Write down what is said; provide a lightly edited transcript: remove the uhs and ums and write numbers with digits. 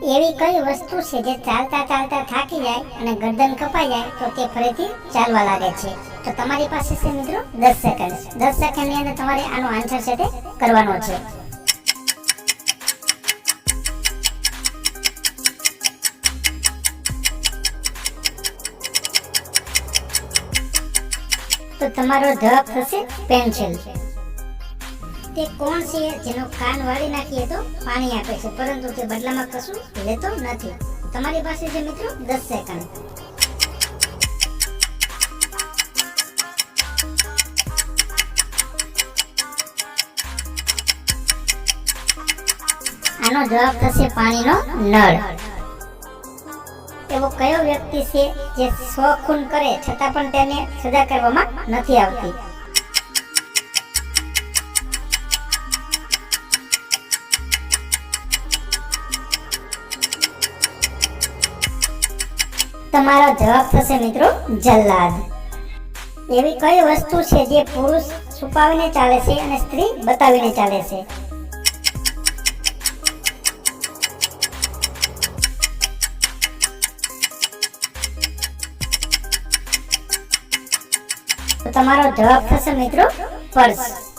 એવી કઈ વસ્તુ છે જે ચાલતા ચાલતા થાકી જાય અને ગરદન કપાઈ જાય તો તે ફરીથી ચાલવા લાગે છે? તો તમારી પાસે છે મિત્રો 10 સેકન્ડ. 10 સેકન્ડની અંદર તમારે આનો આન્સર છે તે કરવાનો છે. તો તમારો જવાબ થશે પેન્સિલ. તે કોણ છે જેનો કાન વાળી નાખીએ તો પાણી આપે છે પરંતુ તે બદલામાં કશું લેતો નથી? તમારી પાસે છે મિત્રો 10 સેકન્ડ. આનો જવાબ થશે પાણીનો નળ. એવો કયો વ્યક્તિ છે જે 100 ખૂન કરે છતાં પણ તેને સજા કરવામાં નથી આવતી? તમારો જવાબ થશે મિત્રો જલ્લાદ. એવી કઈ વસ્તુ છે જે પુરુષ છુપાવીને ચાલે છે અને સ્ત્રી બતાવીને ચાલે છે? તો તમારો જવાબ થશે મિત્રો પર્સ.